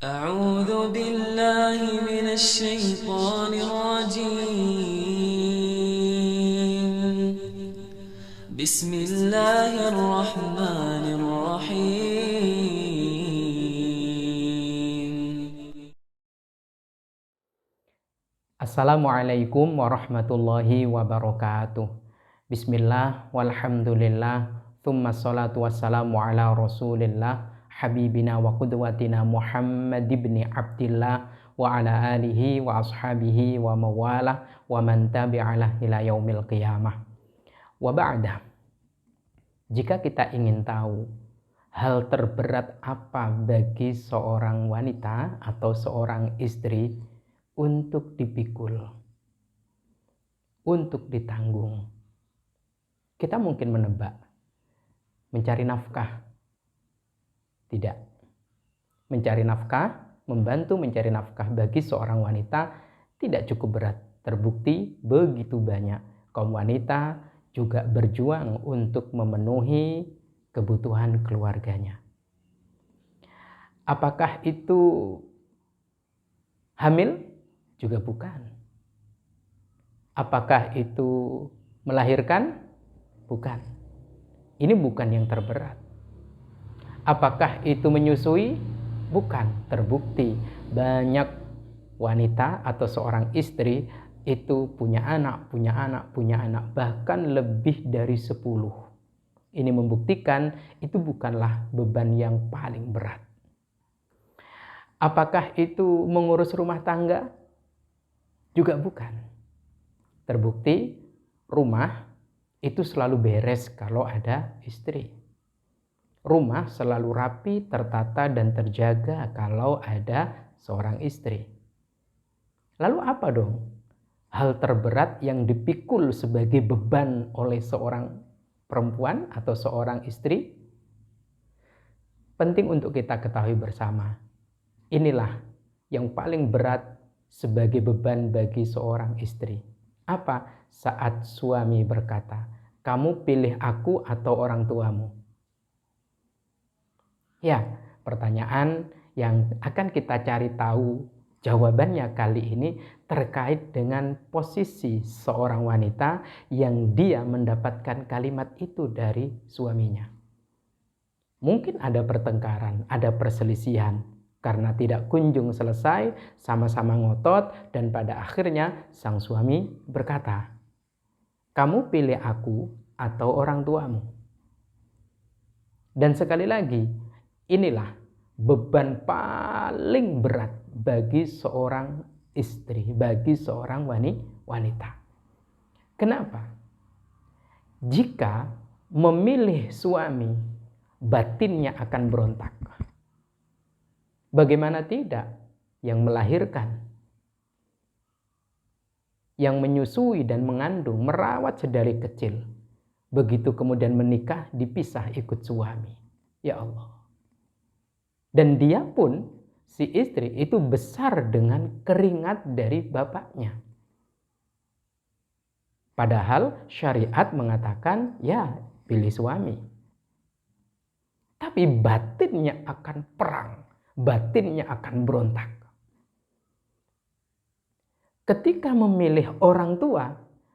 أعوذ بالله من الشيطان الرجيم بسم الله الرحمن الرحيم. Assalamualaikum warahmatullahi wabarakatuh. Bismillah walhamdulillah thumma salatu wassalamu ala rasulillah habibina wa qudwatina Muhammad ibn Abdillah wa ala alihi wa ashabihi wa mawalah wa man tabi'alah ila yaumil qiyamah. Wa ba'dah, jika kita ingin tahu hal terberat apa bagi seorang wanita atau seorang istri untuk dipikul, untuk ditanggung, kita mungkin menebak. Mencari nafkah? Tidak. Mencari nafkah, membantu mencari nafkah bagi seorang wanita tidak cukup berat. Terbukti begitu banyak kaum wanita juga berjuang untuk memenuhi kebutuhan keluarganya. Apakah itu hamil? Juga bukan. Apakah itu melahirkan? Bukan. Ini bukan yang terberat. Apakah itu menyusui? Bukan. Terbukti banyak wanita atau seorang istri itu punya anak, bahkan lebih dari 10. Ini membuktikan itu bukanlah beban yang paling berat. Apakah itu mengurus rumah tangga? Juga bukan. Terbukti rumah itu selalu beres kalau ada istri. Rumah selalu rapi, tertata, dan terjaga kalau ada seorang istri. Lalu apa dong hal terberat yang dipikul sebagai beban oleh seorang perempuan atau seorang istri? Penting untuk kita ketahui bersama. Inilah yang paling berat sebagai beban bagi seorang istri. Apa? Saat suami berkata, "Kamu pilih aku atau orang tuamu?" Ya, pertanyaan yang akan kita cari tahu jawabannya kali ini terkait dengan posisi seorang wanita yang dia mendapatkan kalimat itu dari suaminya. Mungkin ada pertengkaran, ada perselisihan karena tidak kunjung selesai, sama-sama ngotot, dan pada akhirnya sang suami berkata, "Kamu pilih aku atau orang tuamu?" Dan sekali lagi, inilah beban paling berat bagi seorang istri, bagi seorang wanita. Kenapa? Jika memilih suami, batinnya akan berontak. Bagaimana tidak? Yang melahirkan, yang menyusui dan mengandung, merawat sedari kecil. Begitu kemudian menikah, dipisah ikut suami. Ya Allah. Dan dia pun, si istri itu besar dengan keringat dari bapaknya. Padahal syariat mengatakan, ya pilih suami. Tapi batinnya akan perang, batinnya akan berontak. Ketika memilih orang tua,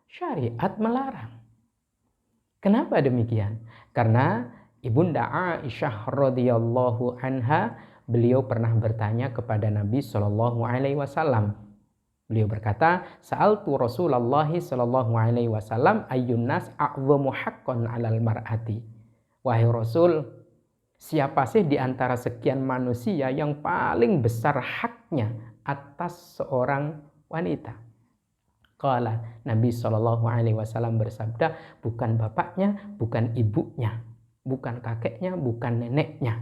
syariat melarang. Kenapa demikian? Karena Ibunda Aisyah radhiyallahu anha, beliau pernah bertanya kepada Nabi Shallallahu alaihi wasallam. Beliau berkata, "Sa'altu Rasulullah sallallahu alaihi wasallam ayyun nas a'dhamu haqqan 'alal mar'ati." Wahai Rasul, siapa sih di antara sekian manusia yang paling besar haknya atas seorang wanita? Qala, Nabi Shallallahu alaihi wasallam bersabda, bukan bapaknya, bukan ibunya, bukan kakeknya, bukan neneknya.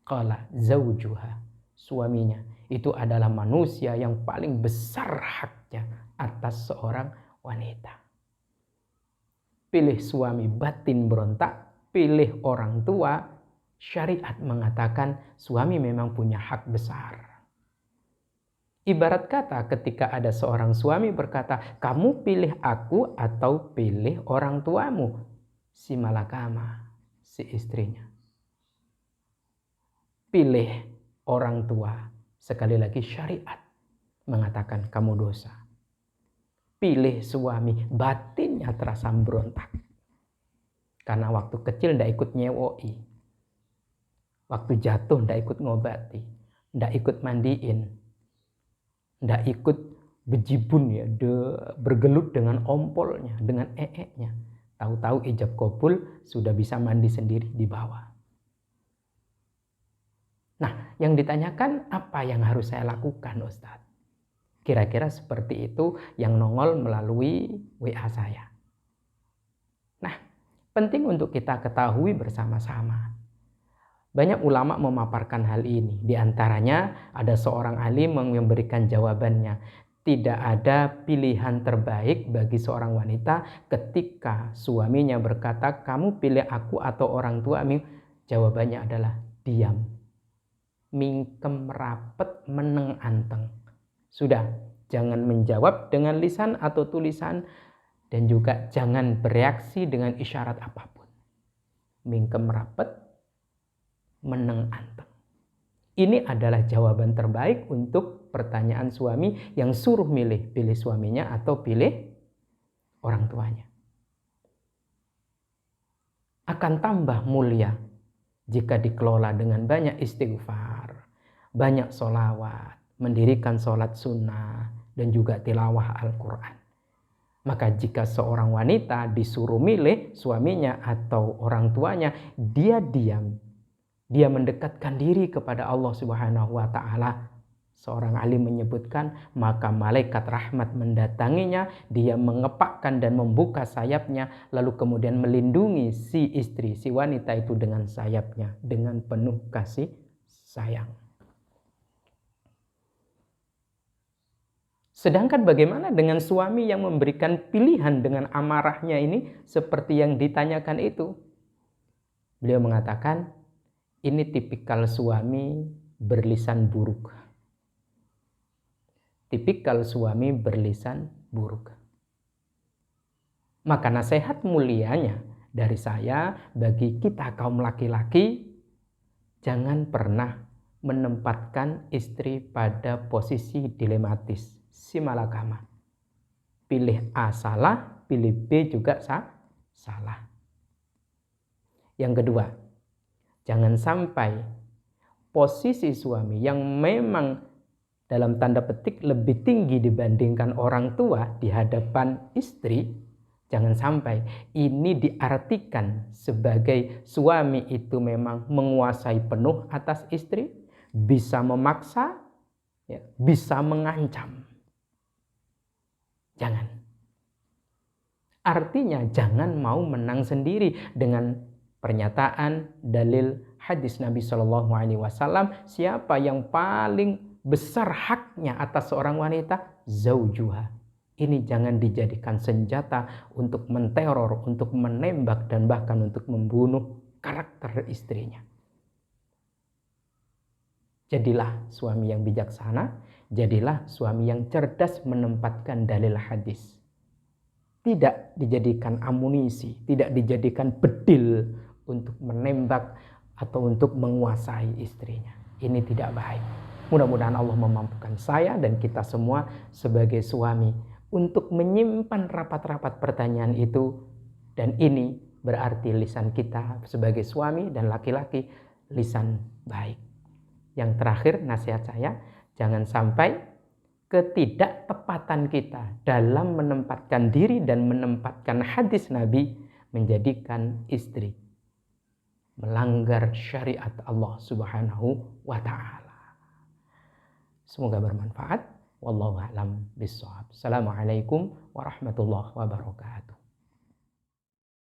Qala zaujuha, suaminya. Itu adalah manusia yang paling besar haknya atas seorang wanita. Pilih suami, batin berontak. Pilih orang tua, syariat mengatakan suami memang punya hak besar. Ibarat kata ketika ada seorang suami berkata, "Kamu pilih aku atau pilih orang tuamu?" Si malakama, si istrinya, pilih orang tua. Sekali lagi syariat mengatakan kamu dosa. Pilih suami, batinnya terasa berontak. Karena waktu kecil ndak ikut nyewoi. Waktu jatuh ndak ikut ngobati. Ndak ikut mandiin. Ndak ikut bejibun ya, bergelut dengan ompolnya, dengan ee-nya. Tahu-tahu ijab kabul sudah bisa mandi sendiri di bawah. Nah, yang ditanyakan apa yang harus saya lakukan, Ustadz? Kira-kira seperti itu yang nongol melalui WA saya. Nah, penting untuk kita ketahui bersama-sama. Banyak ulama memaparkan hal ini. Di antaranya ada seorang alim yang memberikan jawabannya. Tidak ada pilihan terbaik bagi seorang wanita ketika suaminya berkata, kamu pilih aku atau orang tuamu. Jawabannya adalah diam. Mingkem rapet meneng anteng. Sudah, jangan menjawab dengan lisan atau tulisan. Dan juga jangan bereaksi dengan isyarat apapun. Mingkem rapet meneng anteng. Ini adalah jawaban terbaik untuk pertanyaan suami yang suruh pilih suaminya atau pilih orang tuanya. Akan tambah mulia jika dikelola dengan banyak istighfar, banyak sholawat, mendirikan sholat sunnah, dan juga tilawah Al-Quran. Maka jika seorang wanita disuruh milih suaminya atau orang tuanya, dia diam. Dia mendekatkan diri kepada Allah Subhanahu wa Ta'ala. Seorang alim menyebutkan, maka malaikat rahmat mendatanginya, dia mengepakkan dan membuka sayapnya, lalu kemudian melindungi si istri, si wanita itu dengan sayapnya, dengan penuh kasih sayang. Sedangkan bagaimana dengan suami yang memberikan pilihan dengan amarahnya ini, seperti yang ditanyakan itu? Beliau mengatakan, ini tipikal suami berlisan buruk. Tipikal suami berlisan buruk. Maka nasihat mulianya dari saya bagi kita kaum laki-laki, jangan pernah menempatkan istri pada posisi dilematis, simalakama. Pilih A salah, pilih B juga salah. Yang kedua, jangan sampai posisi suami yang memang dalam tanda petik lebih tinggi dibandingkan orang tua di hadapan istri, jangan sampai ini diartikan sebagai suami itu memang menguasai penuh atas istri, bisa memaksa, ya, bisa mengancam. Jangan. Artinya jangan mau menang sendiri dengan pernyataan dalil hadis Nabi Shallallahu Alaihi Wasallam, siapa yang paling besar haknya atas seorang wanita, zaujuha. Ini jangan dijadikan senjata untuk menteror, untuk menembak, dan bahkan untuk membunuh karakter istrinya. Jadilah suami yang bijaksana, jadilah suami yang cerdas menempatkan dalil hadis. Tidak dijadikan amunisi, tidak dijadikan bedil untuk menembak atau untuk menguasai istrinya. Ini tidak baik. Mudah-mudahan Allah memampukan saya dan kita semua sebagai suami untuk menyimpan rapat-rapat pertanyaan itu. Dan ini berarti lisan kita sebagai suami dan laki-laki lisan baik. Yang terakhir nasihat saya, jangan sampai ketidaktepatan kita dalam menempatkan diri dan menempatkan hadis Nabi menjadikan istri melanggar syariat Allah Subhanahu wa Ta'ala. Semoga bermanfaat. Wallahu a'lam bishawab. Assalamualaikum warahmatullahi wabarakatuh.